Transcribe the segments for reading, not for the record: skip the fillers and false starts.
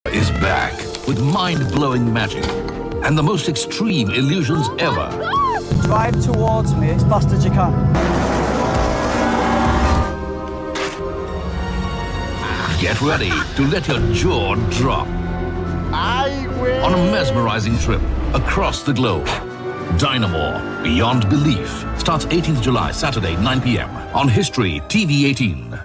is back with mind-blowing magic and the most extreme illusions ever. Drive towards me as fast as you can. Get ready to let your jaw drop I will. on a mesmerizing trip across the globe. Dynamo, Beyond Belief, starts 18th July, Saturday, 9 p.m. on History TV 18.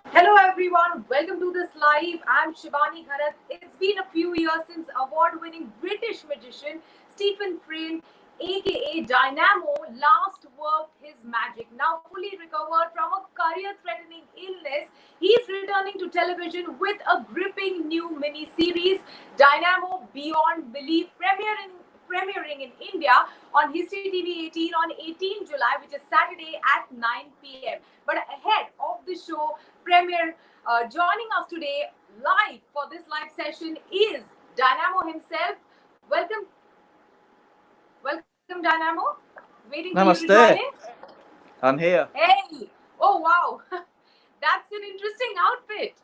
Hello everyone, welcome to this live. I'm Shibani Gharat. It's been a few years since award-winning British magician Stephen Crane, aka Dynamo, last worked his magic. Now fully recovered from a career-threatening illness, he's returning to television with a gripping new mini-series, Dynamo Beyond Belief, premiering in India on History TV 18 on 18 July, which is Saturday at 9 p.m. But ahead of the show premiere, joining us today live for this live session is Dynamo himself. Welcome, Dynamo. Waiting for you to Namaste. join in. I'm here. Hey, oh wow, that's an interesting outfit.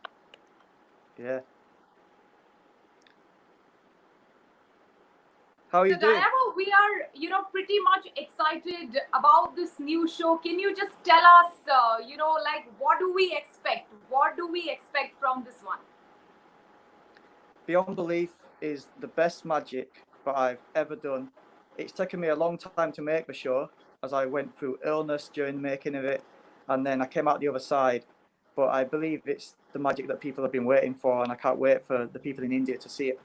Yeah. How are you So doing? Dynamo, we are, pretty much excited about this new show. Can you just tell us, like what do we expect? What do we expect from this one? Beyond Belief is the best magic that I've ever done. It's taken me a long time to make the show, as I went through illness during the making of it, and then I came out the other side. But I believe it's the magic that people have been waiting for, and I can't wait for the people in India to see it.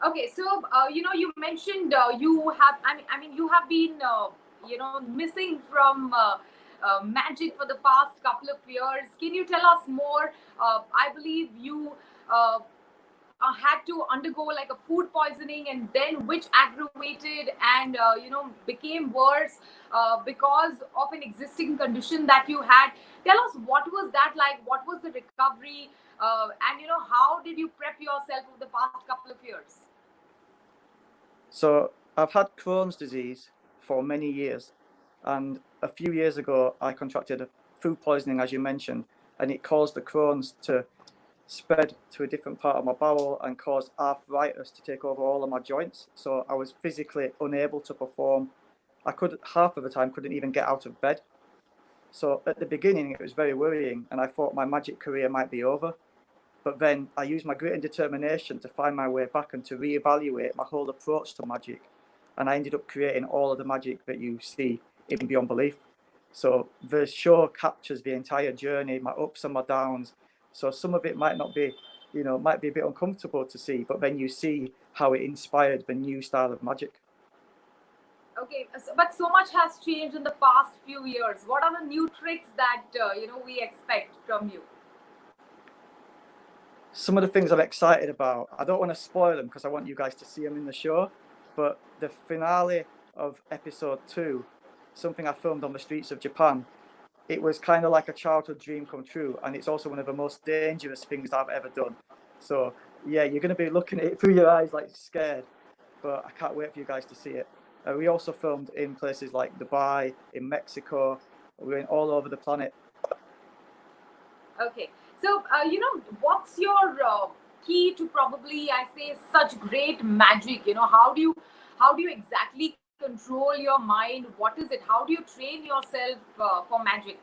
Okay. So you mentioned you have. You have been missing from magic for the past couple of years. Can you tell us more? I believe you had to undergo like a food poisoning, and then which aggravated and became worse because of an existing condition that you had. Tell us, what was that like? What was the recovery? And how did you prep yourself over the past couple of years? So I've had Crohn's disease for many years, and a few years ago I contracted food poisoning, as you mentioned, and it caused the Crohn's to spread to a different part of my bowel and caused arthritis to take over all of my joints. So I was physically unable to perform. I could, half of the time, couldn't even get out of bed. So at the beginning it was very worrying, and I thought my magic career might be over. But then I used my grit and determination to find my way back and to reevaluate my whole approach to magic. And I ended up creating all of the magic that you see in Beyond Belief. So the show captures the entire journey, my ups and my downs. So some of it might not be, might be a bit uncomfortable to see, but then you see how it inspired the new style of magic. Okay, but so much has changed in the past few years. What are the new tricks that we expect from you? Some of the things I'm excited about, I don't want to spoil them because I want you guys to see them in the show, but the finale of episode 2, something I filmed on the streets of Japan, it was kind of like a childhood dream come true, and it's also one of the most dangerous things I've ever done. So yeah, you're going to be looking at it through your eyes like scared, but I can't wait for you guys to see it. We also filmed in places like Dubai, in Mexico. We went all over the planet. Okay. So, what's your key to probably, I say, such great magic? How do you exactly control your mind? What is it? How do you train yourself for magic?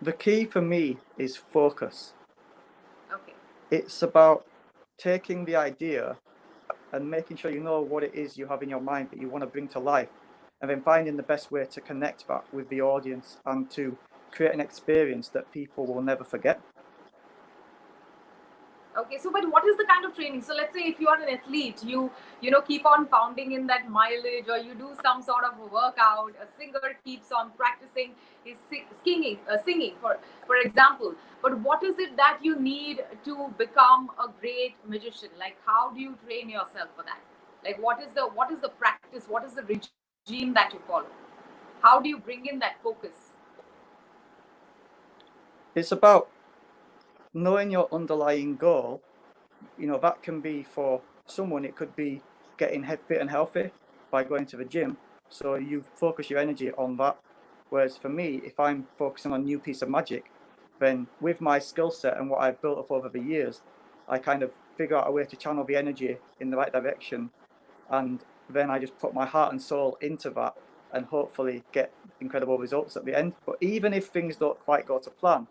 The key for me is focus. Okay. It's about taking the idea and making sure you know what it is you have in your mind that you want to bring to life, and then finding the best way to connect that with the audience and to create an experience that people will never forget. Okay, so but what is the kind of training? So let's say if you are an athlete, you keep on pounding in that mileage, or you do some sort of a workout. A singer keeps on practicing his singing, for example. But what is it that you need to become a great magician? Like, how do you train yourself for that? Like, what is the practice? What is the regime that you follow? How do you bring in that focus? It's about knowing your underlying goal. That can be, for someone, it could be getting fit and healthy by going to the gym. So you focus your energy on that. Whereas for me, if I'm focusing on a new piece of magic, then with my skill set and what I've built up over the years, I kind of figure out a way to channel the energy in the right direction. And then I just put my heart and soul into that and hopefully get incredible results at the end. But even if things don't quite go to plan,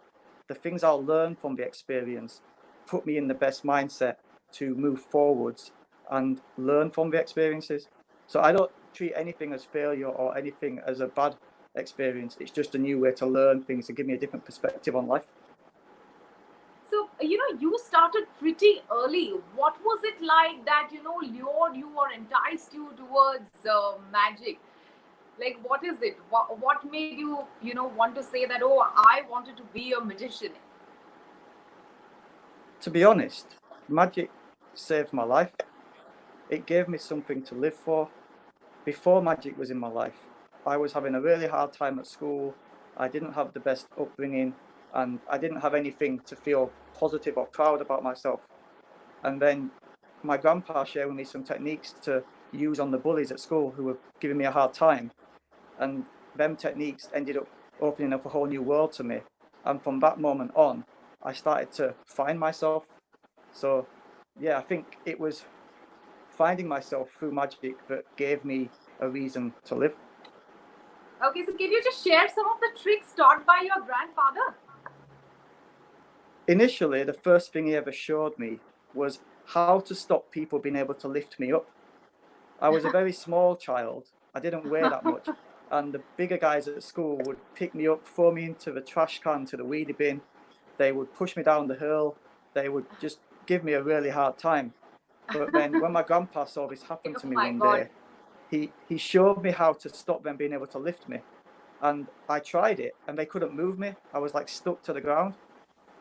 the things I'll learn from the experience put me in the best mindset to move forwards and learn from the experiences. So I don't treat anything as failure or anything as a bad experience. It's just a new way to learn things and give me a different perspective on life. So, you started pretty early. What was it like that, lured you or enticed you towards magic? Like, what is it? What made you, want to say that, oh, I wanted to be a magician? To be honest, magic saved my life. It gave me something to live for. Before magic was in my life, I was having a really hard time at school. I didn't have the best upbringing and I didn't have anything to feel positive or proud about myself. And then my grandpa shared with me some techniques to use on the bullies at school who were giving me a hard time. And them techniques ended up opening up a whole new world to me. And from that moment on, I started to find myself. So yeah, I think it was finding myself through magic that gave me a reason to live. Okay, so can you just share some of the tricks taught by your grandfather? Initially, the first thing he ever showed me was how to stop people being able to lift me up. I was a very small child. I didn't weigh that much. And the bigger guys at school would pick me up, throw me into the trash can, to the weedy bin. They would push me down the hill. They would just give me a really hard time. But then when my grandpa saw this happen to me one day, he showed me how to stop them being able to lift me. And I tried it and they couldn't move me. I was like stuck to the ground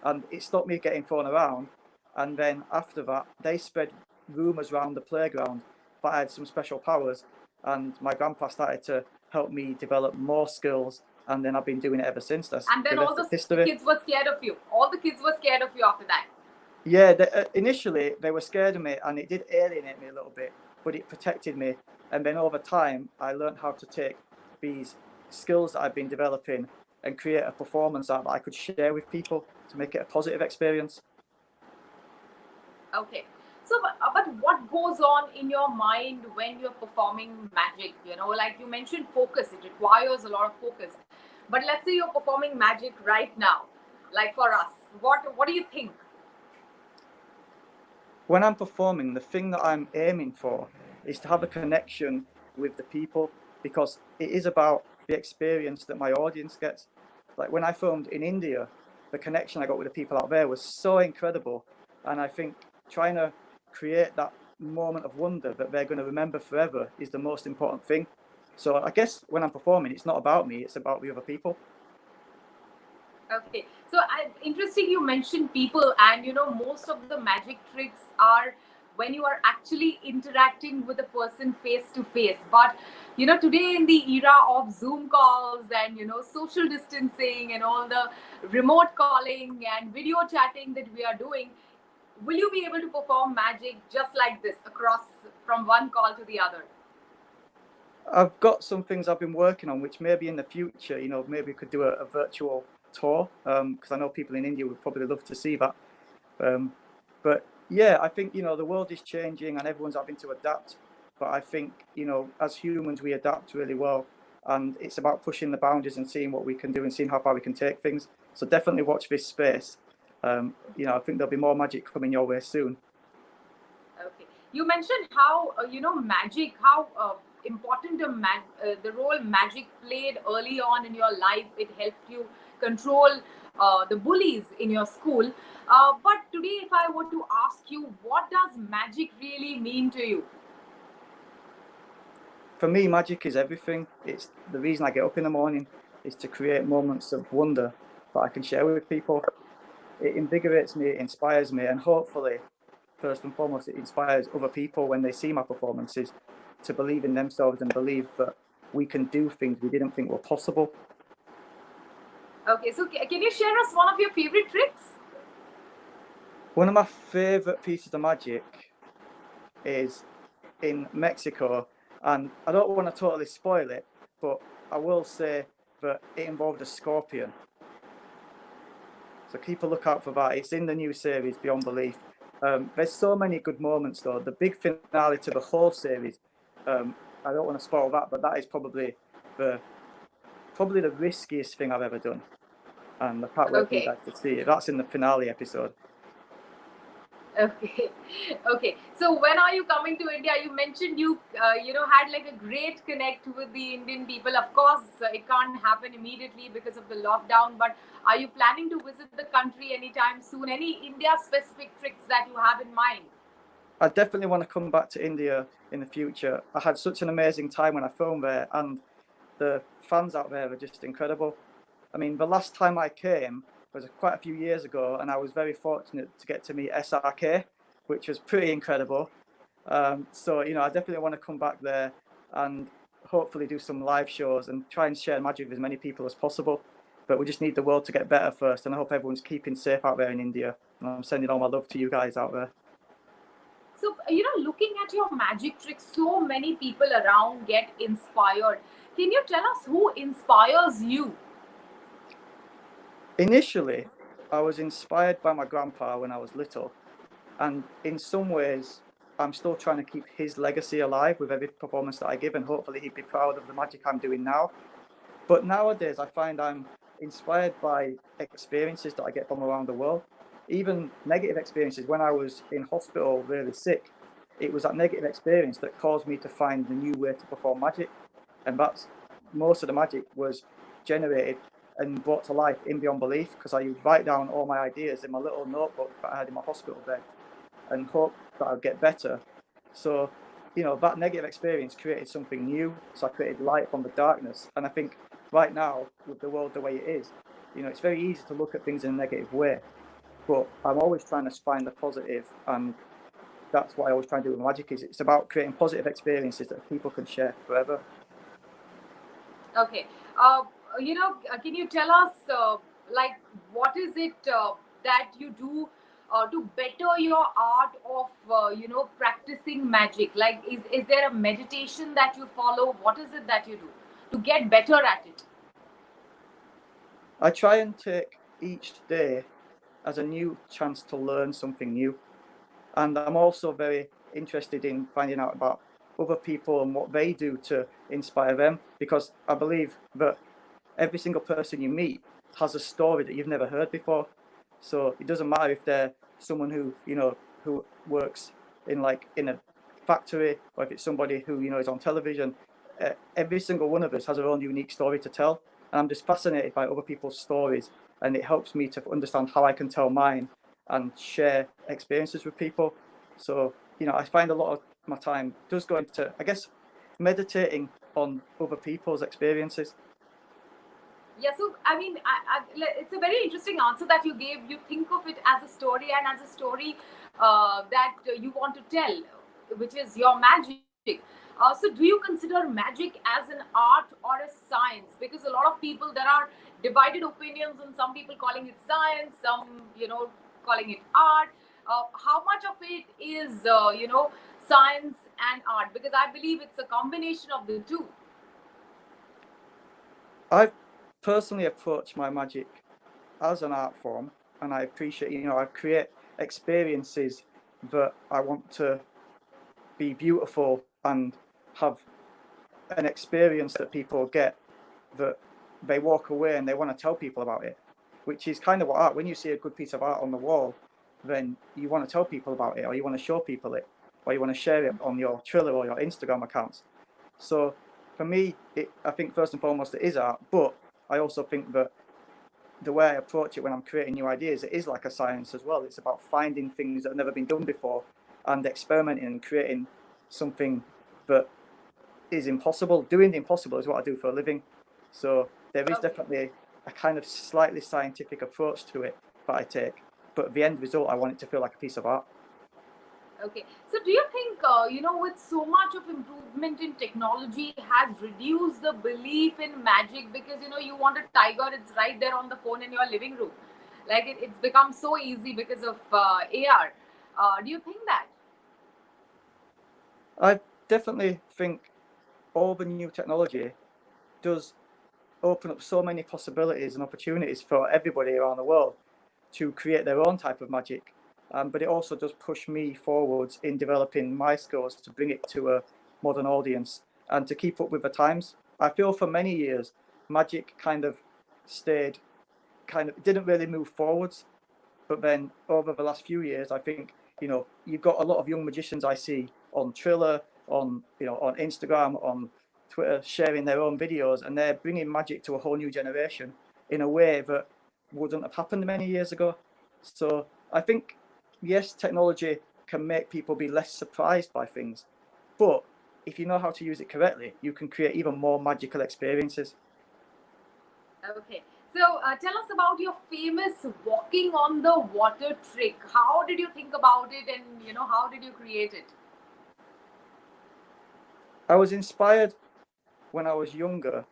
and it stopped me getting thrown around. And then after that, they spread rumours around the playground that I had some special powers. And my grandpa started to help me develop more skills. And then I've been doing it ever since. That's and then the all rest of the history. kids were scared of you. All the kids were scared of you after that. Yeah, initially they were scared of me and it did alienate me a little bit, but it protected me. And then over time, I learned how to take these skills that I've been developing and create a performance that I could share with people to make it a positive experience. Okay. So, but what goes on in your mind when you're performing magic? Like you mentioned, focus. It requires a lot of focus. But let's say you're performing magic right now, like for us. What do you think? When I'm performing, the thing that I'm aiming for is to have a connection with the people because it is about the experience that my audience gets. Like when I filmed in India, the connection I got with the people out there was so incredible. And I think trying to create that moment of wonder that they're going to remember forever is the most important thing. So I guess when I'm performing, it's not about me, it's about the other people. Okay, so interesting you mentioned people, and most of the magic tricks are when you are actually interacting with a person face to face. But today in the era of Zoom calls and social distancing and all the remote calling and video chatting that we are doing, will you be able to perform magic just like this across from one call to the other? I've got some things I've been working on, which maybe in the future, maybe we could do a virtual tour, because I know people in India would probably love to see that. But yeah, I think, the world is changing and everyone's having to adapt. But I think, as humans, we adapt really well. And it's about pushing the boundaries and seeing what we can do and seeing how far we can take things. So definitely watch this space. I think there'll be more magic coming your way soon. Okay. You mentioned how, magic, how important the role magic played early on in your life. It helped you control the bullies in your school. But today, if I were to ask you, what does magic really mean to you? For me, magic is everything. It's the reason I get up in the morning is to create moments of wonder that I can share with people. It invigorates me, it inspires me, and hopefully, first and foremost, it inspires other people when they see my performances to believe in themselves and believe that we can do things we didn't think were possible. Okay, so can you share us one of your favorite tricks? One of my favorite pieces of magic is in Mexico, and I don't want to totally spoil it, but I will say but it involved a scorpion. So keep a lookout for that. It's in the new series, Beyond Belief. There's so many good moments, though. The big finale to the whole series, I don't want to spoil that, but that is probably the riskiest thing I've ever done. And I can't wait for you Okay. guys to see it. That's in the finale episode. Okay. Okay. So when are you coming to India? You mentioned you had like a great connect with the Indian people. Of course, it can't happen immediately because of the lockdown. But are you planning to visit the country anytime soon? Any India-specific tricks that you have in mind? I definitely want to come back to India in the future. I had such an amazing time when I filmed there, and the fans out there are just incredible. I mean, the last time I came was quite a few years ago, and I was very fortunate to get to meet SRK, which was pretty incredible. So, I definitely want to come back there and hopefully do some live shows and try and share magic with as many people as possible. But we just need the world to get better first, and I hope everyone's keeping safe out there in India. And I'm sending all my love to you guys out there. So, looking at your magic tricks, so many people around get inspired. Can you tell us who inspires you? Initially, I was inspired by my grandpa when I was little, and in some ways, I'm still trying to keep his legacy alive with every performance that I give, and hopefully he'd be proud of the magic I'm doing now. But nowadays, I find I'm inspired by experiences that I get from around the world, even negative experiences. When I was in hospital really sick, it was that negative experience that caused me to find the new way to perform magic. And that's most of the magic was generated and brought to life in Beyond Belief, because I would write down all my ideas in my little notebook that I had in my hospital bed and hope that I'd get better. So, that negative experience created something new. So I created light from the darkness. And I think right now, with the world the way it is, it's very easy to look at things in a negative way. But I'm always trying to find the positive, and that's what I always try and do with magic. Is it's about creating positive experiences that people can share forever. Okay. Can you tell us, like, what is it that you do to better your art of, practicing magic? Like, is there a meditation that you follow? What is it that you do to get better at it? I try and take each day as a new chance to learn something new. And I'm also very interested in finding out about other people and what they do to inspire them, because I believe that every single person you meet has a story that you've never heard before. So it doesn't matter if they're someone who works in a factory, or if it's somebody who is on television. Every single one of us has our own unique story to tell, and I'm just fascinated by other people's stories, and it helps me to understand how I can tell mine and share experiences with people. So I find a lot of my time does go into, I guess, meditating on other people's experiences. Yeah, so I mean, it's a very interesting answer that you gave. You think of it as a story, and as a story that you want to tell, which is your magic. So, do you consider magic as an art or a science? Because a lot of people, there are divided opinions, and some people calling it science, some calling it art. How much of it is science and art? Because I believe it's a combination of the two. I personally approach my magic as an art form, and I appreciate, I create experiences that I want to be beautiful and have an experience that people get, that they walk away and they want to tell people about it, which is kind of what art, when you see a good piece of art on the wall, then you want to tell people about it, or you want to show people it, or you want to share it on your Triller or your Instagram accounts. So for me, I think first and foremost it is art, but I also think that the way I approach it when I'm creating new ideas, it is like a science as well. It's about finding things that have never been done before and experimenting and creating something that is impossible. Doing the impossible is what I do for a living. So there is definitely a kind of slightly scientific approach to it that I take. But the end result, I want it to feel like a piece of art. Okay. So do you think, with so much of improvement in technology has reduced the belief in magic? Because, you want a tiger, it's right there on the phone in your living room. Like it's become so easy because of AR. Do you think that? I definitely think all the new technology does opened up so many possibilities and opportunities for everybody around the world to create their own type of magic. But it also does push me forwards in developing my skills to bring it to a modern audience and to keep up with the times. I feel for many years, magic kind of didn't really move forwards. But then over the last few years, I think, you've got a lot of young magicians I see on Triller, on Instagram, on Twitter, sharing their own videos, and they're bringing magic to a whole new generation in a way that wouldn't have happened many years ago. So I think, yes, technology can make people be less surprised by things, but if you know how to use it correctly, you can create even more magical experiences. Okay. So tell us about your famous walking on the water trick. How did you think about it, and how did you create it? I was inspired when I was younger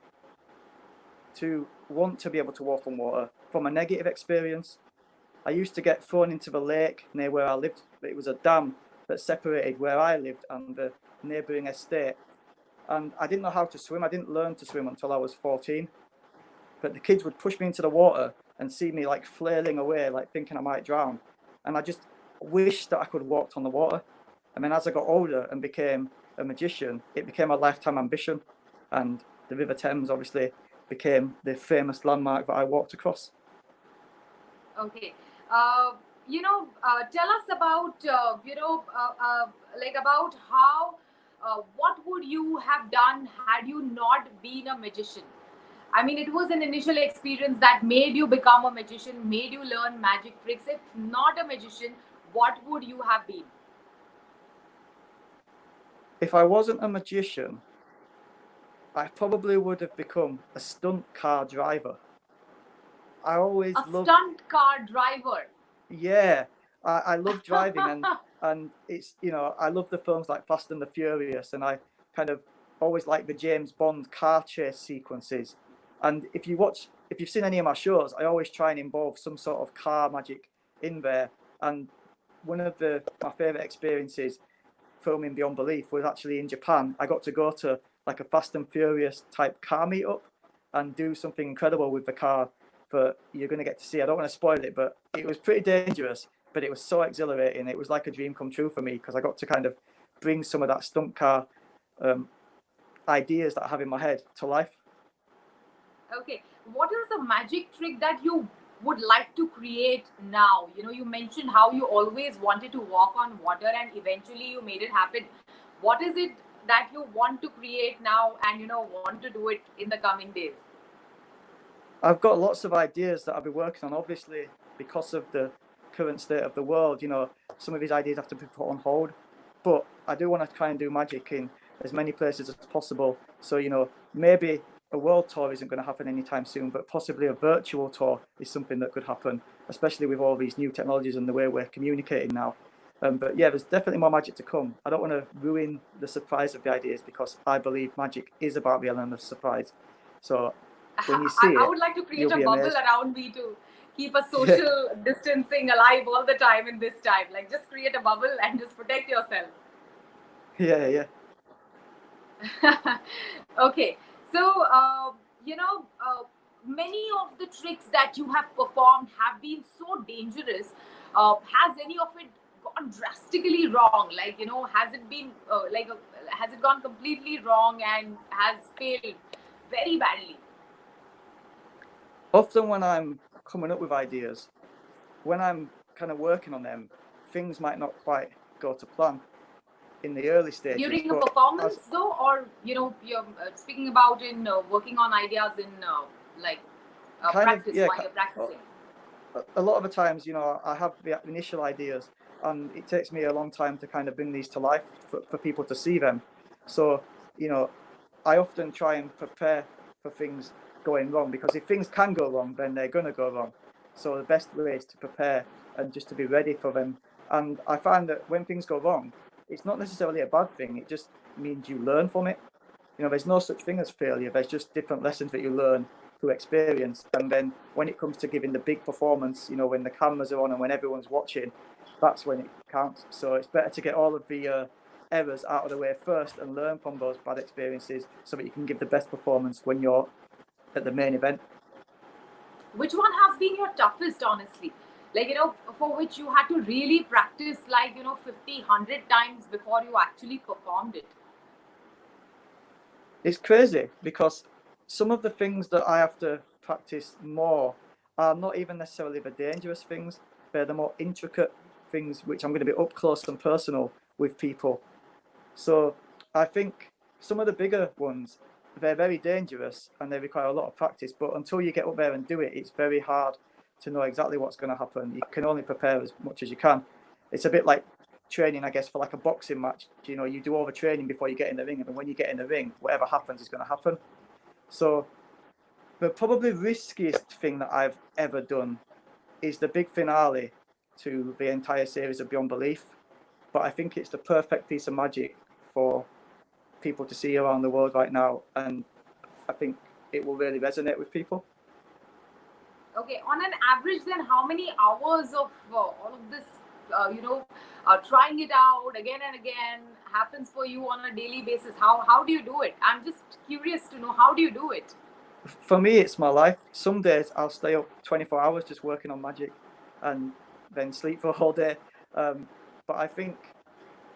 to want to be able to walk on water from a negative experience. I used to get thrown into the lake near where I lived. It was a dam that separated where I lived and the neighbouring estate. And I didn't know how to swim. I didn't learn to swim until I was 14. But the kids would push me into the water and see me like flailing away, like thinking I might drown. And I just wished that I could walk on the water. And then as I got older and became a magician, it became a lifetime ambition. And the River Thames obviously became the famous landmark that I walked across. Okay. Tell us about, about how, what would you have done had you not been a magician? I mean, it was an initial experience that made you become a magician, made you learn magic tricks. If not a magician, what would you have been? If I wasn't a magician, I probably would have become a stunt car driver. I always loved stunt car driver. Yeah, I love driving and it's I love the films like Fast and the Furious, and I kind of always like the James Bond car chase sequences. And if you've seen any of my shows, I always try and involve some sort of car magic in there. And one of my favorite experiences filming Beyond Belief was actually in Japan. I got to go to like a Fast and Furious type car meetup and do something incredible with the car that you're going to get to see. I don't want to spoil it, but it was pretty dangerous, but it was so exhilarating. It was like a dream come true for me because I got to kind of bring some of that stunt car ideas that I have in my head to life. Okay, what is the magic trick that you would like to create now? You mentioned how you always wanted to walk on water and eventually you made it happen. What is it that you want to create now and want to do it in the coming days? I've got lots of ideas that I'll be working on. Obviously, because of the current state of the world, some of these ideas have to be put on hold. But I do want to try and do magic in as many places as possible. So, maybe a world tour isn't going to happen anytime soon, but possibly a virtual tour is something that could happen, especially with all these new technologies and the way we're communicating now. But yeah, there's definitely more magic to come. I don't want to ruin the surprise of the ideas because I believe magic is about the element of surprise. So when you see I would like to create a bubble amazed. around me to keep a social distancing alive all the time in this time. Like just create a bubble and just protect yourself. Yeah. Okay. So, many of the tricks that you have performed have been so dangerous. Has any of it gone drastically wrong? Like, has it been has it gone completely wrong and has failed very badly? Often when I'm coming up with ideas, when I'm kind of working on them, things might not quite go to plan in the early stages. During a performance, though, or you're speaking about in working on ideas in practice while you're practicing. A lot of the times, I have the initial ideas, and it takes me a long time to kind of bring these to life for people to see them. So, I often try and prepare for things going wrong, because if things can go wrong, then they're going to go wrong. So the best way is to prepare and just to be ready for them. And I find that when things go wrong, it's not necessarily a bad thing. It just means you learn from it. There's no such thing as failure. There's just different lessons that you learn through experience. And then when it comes to giving the big performance, when the cameras are on and when everyone's watching, that's when it counts. So it's better to get all of the errors out of the way first and learn from those bad experiences so that you can give the best performance when you're at the main event. Which one has been your toughest, honestly? Like, for which you had to really practice, like, 50, 100 times before you actually performed it? It's crazy because some of the things that I have to practice more are not even necessarily the dangerous things. They're the more intricate things, which I'm going to be up close and personal with people. So I think some of the bigger ones, they're very dangerous and they require a lot of practice. But until you get up there and do it, it's very hard to know exactly what's going to happen. You can only prepare as much as you can. It's a bit like training, I guess, for like a boxing match. You do all the training before you get in the ring, and when you get in the ring, whatever happens is going to happen. So the probably riskiest thing that I've ever done is the big finale to the entire series of Beyond Belief. But I think it's the perfect piece of magic for people to see around the world right now, and I think it will really resonate with people. Okay, on an average, then how many hours of all of this, trying it out again and again happens for you on a daily basis? How do you do it? I'm just curious to know, how do you do it? For me, it's my life. Some days I'll stay up 24 hours just working on magic and then sleep for a whole day. But I think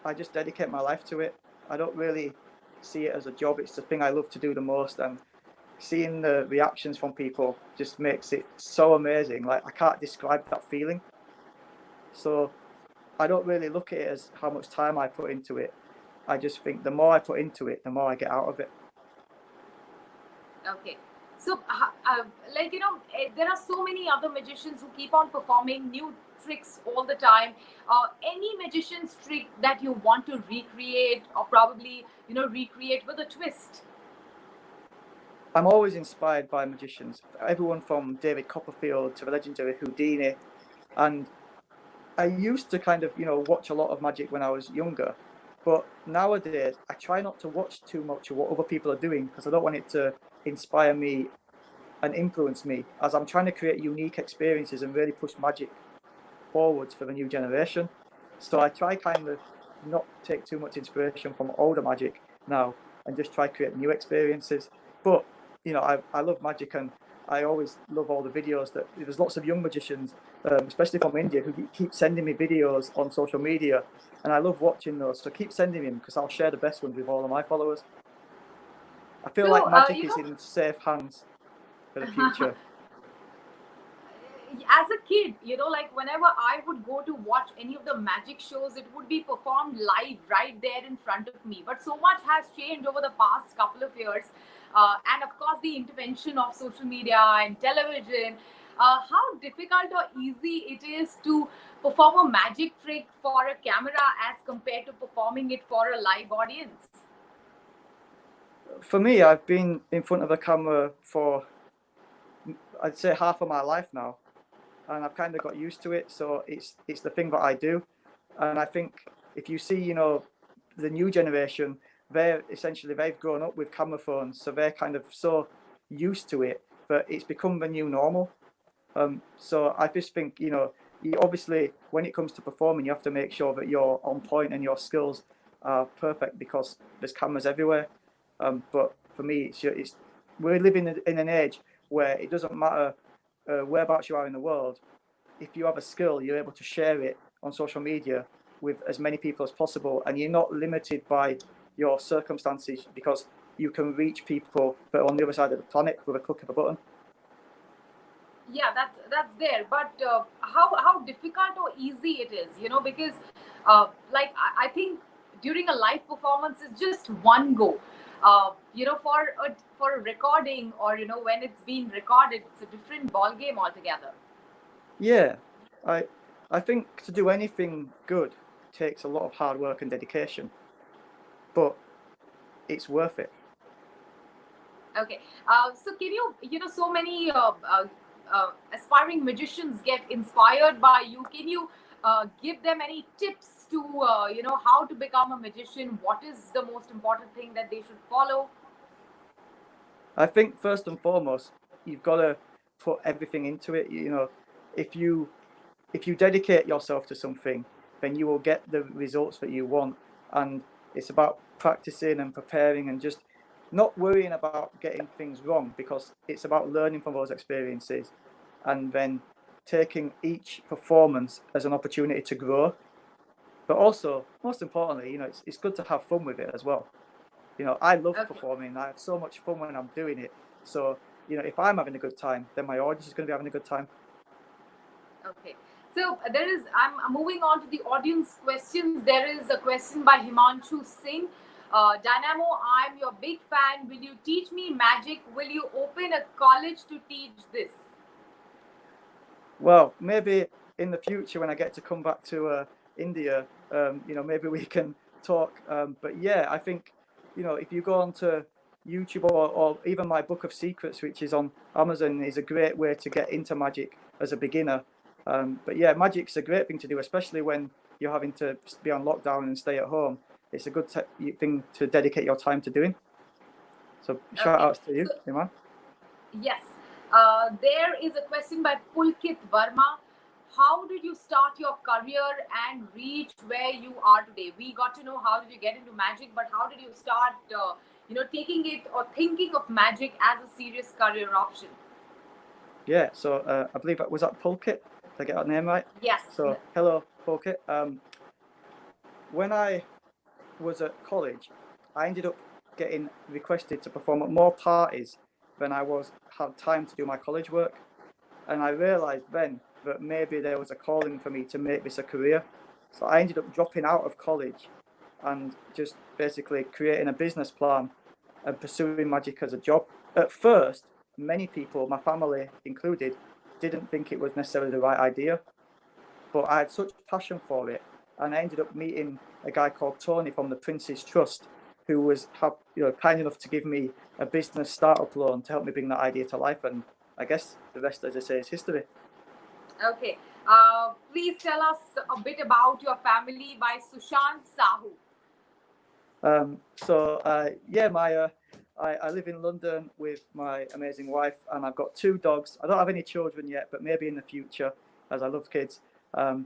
I just dedicate my life to it. I don't really see it as a job. It's the thing I love to do the most, and seeing the reactions from people just makes it so amazing. Like, I can't describe that feeling. So I don't really look at it as how much time I put into it. I just think the more I put into it, the more I get out of it. Okay. So, there are so many other magicians who keep on performing new tricks all the time. Any magician's trick that you want to recreate, or probably, recreate with a twist? I'm always inspired by magicians, everyone from David Copperfield to the legendary Houdini. And I used to kind of, watch a lot of magic when I was younger. But nowadays, I try not to watch too much of what other people are doing because I don't want it to inspire me and influence me, as I'm trying to create unique experiences and really push magic forwards for the new generation. So I try kind of not take too much inspiration from older magic now and just try to create new experiences. But I love magic, and I always love all the videos that there's lots of young magicians, especially from India, who keep sending me videos on social media, and I love watching those. So keep sending them because I'll share the best ones with all of my followers. I feel like magic is in safe hands for the future. As a kid, like whenever I would go to watch any of the magic shows, it would be performed live right there in front of me. But so much has changed over the past couple of years. And of course, the intervention of social media and television. How difficult or easy it is to perform a magic trick for a camera as compared to performing it for a live audience? For me, I've been in front of a camera for, I'd say, half of my life now, and I've kind of got used to it. So it's the thing that I do, and I think if you see, the new generation, they've grown up with camera phones, so they're kind of so used to it that it's become the new normal. So I just think, you obviously, when it comes to performing, you have to make sure that you're on point and your skills are perfect because there's cameras everywhere. But for me, we're living in an age where it doesn't matter whereabouts you are in the world. If you have a skill, you're able to share it on social media with as many people as possible, and you're not limited by your circumstances because you can reach people that are on the other side of the planet with a click of a button. Yeah, that's there. But how difficult or easy it is, because I think during a live performance is just one go. For a recording, or when it's being recorded, it's a different ball game altogether. Yeah, I think to do anything good takes a lot of hard work and dedication, but it's worth it. Okay. So can so many aspiring magicians get inspired by you. Can you give them any tips to, how to become a magician? What is the most important thing that they should follow? I think first and foremost, you've got to put everything into it. If you dedicate yourself to something, then you will get the results that you want. And it's about practicing and preparing and just not worrying about getting things wrong, because it's about learning from those experiences and then taking each performance as an opportunity to grow. But also, most importantly, it's good to have fun with it as well. I love Okay. performing. I have so much fun when I'm doing it. So, if I'm having a good time, then my audience is going to be having a good time. Okay. So I'm moving on to the audience questions. There is a question by Himanshu Singh. Dynamo, I'm your big fan. Will you teach me magic? Will you open a college to teach this? Well, maybe in the future when I get to come back to India, maybe we can talk. But yeah, I think, if you go onto YouTube or even my Book of Secrets, which is on Amazon, is a great way to get into magic as a beginner. But yeah, magic's a great thing to do, especially when you're having to be on lockdown and stay at home. It's a good thing to dedicate your time to doing. So shout outs to you, Iman. Yes. There is a question by Pulkit Verma. How did you start your career and reach where you are today? We got to know how did you get into magic, but how did you start, taking it or thinking of magic as a serious career option? Yeah, so I believe was that Pulkit? Did I get that name right? Yes. So hello, Pulkit. When I was at college, I ended up getting requested to perform at more parties than I had time to do my college work, and I realised then that maybe there was a calling for me to make this a career. So I ended up dropping out of college and just basically creating a business plan and pursuing magic as a job. At first, many people, my family included, didn't think it was necessarily the right idea, but I had such passion for it, and I ended up meeting a guy called Tony from the Prince's Trust, who was kind enough to give me a business startup loan to help me bring that idea to life. And I guess the rest, as I say, is history. Okay. Please tell us a bit about your family by Sushant Sahu. I live in London with my amazing wife, and I've got 2 dogs. I don't have any children yet, but maybe in the future, as I love kids. I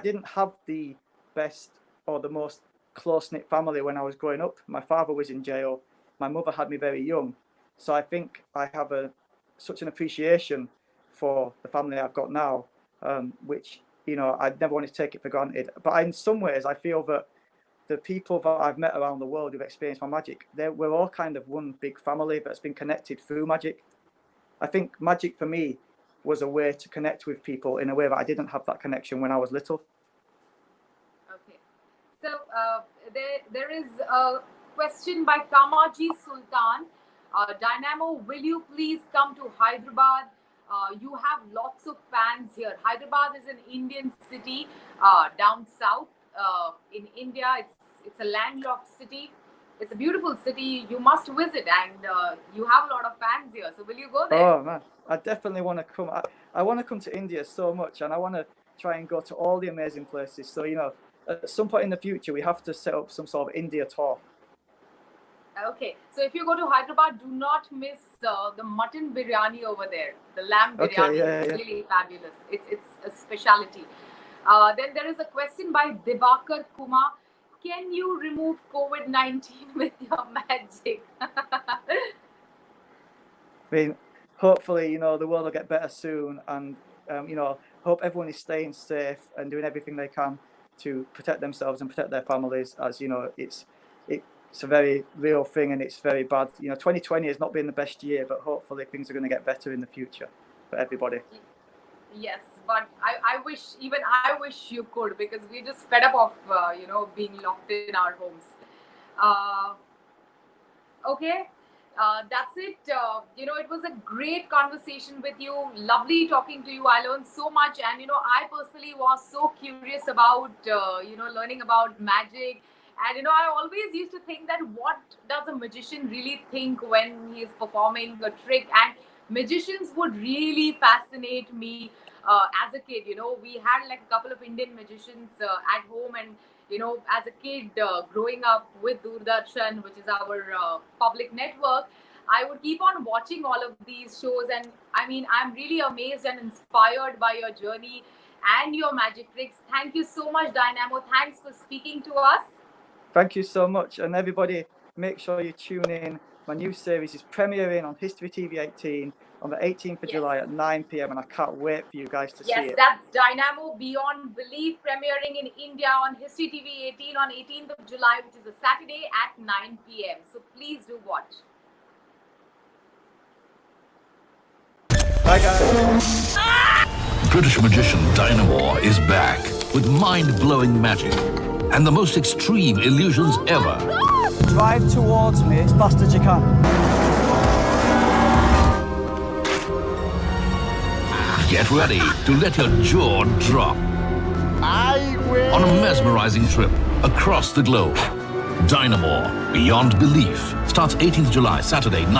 didn't have the best or the most close-knit family when I was growing up. My father was in jail. My mother had me very young. So I think I have such an appreciation for the family I've got now, which, I never want to take it for granted. But in some ways, I feel that the people that I've met around the world who've experienced my magic, we're all kind of one big family that's been connected through magic. I think magic for me was a way to connect with people in a way that I didn't have that connection when I was little. Okay. So there is a question by Kamaji Sultan. Dynamo, will you please come to Hyderabad? You have lots of fans here. Hyderabad is an Indian city down south in India. It's a landlocked city. It's a beautiful city. You must visit, and you have a lot of fans here. So will you go there? Oh man, I definitely want to come. I want to come to India so much, and I want to try and go to all the amazing places. So at some point in the future, we have to set up some sort of India tour. Okay, so if you go to Hyderabad, do not miss the mutton biryani over there. The lamb biryani. Okay, yeah. Really fabulous. It's a specialty. Then there is a question by Dibakar Kumar. Can you remove COVID-19 with your magic? I mean, hopefully, the world will get better soon, and hope everyone is staying safe and doing everything they can to protect themselves and protect their families. As it's a very real thing, and it's very bad. 2020 has not been the best year, but hopefully things are going to get better in the future for everybody. Yes, but I wish you could, because we're just fed up of being locked in our homes. Okay, that's it. It was a great conversation with you. Lovely talking to you. I learned so much, and I personally was so curious about learning about magic. And I always used to think that what does a magician really think when he is performing a trick? And magicians would really fascinate me as a kid. We had like a couple of Indian magicians at home, and as a kid growing up with Doordarshan, which is our public network, I would keep on watching all of these shows. And I mean, I'm really amazed and inspired by your journey and your magic tricks. Thank you so much, Dynamo. Thanks for speaking to us. Thank you so much. And everybody, make sure you tune in. My new series is premiering on History TV 18 on the 18th of July at 9 p.m. and I can't wait for you guys to see it. Yes, that's Dynamo Beyond Belief premiering in India on History TV 18 on 18th of July, which is a Saturday at 9 p.m. So please do watch. Bye guys. British magician Dynamo is back with mind-blowing magic and the most extreme illusions ever. Drive towards me as fast as you can. Get ready to let your jaw drop I win. on a mesmerizing trip across the globe. Dynamo Beyond Belief starts 18th July, Saturday, 9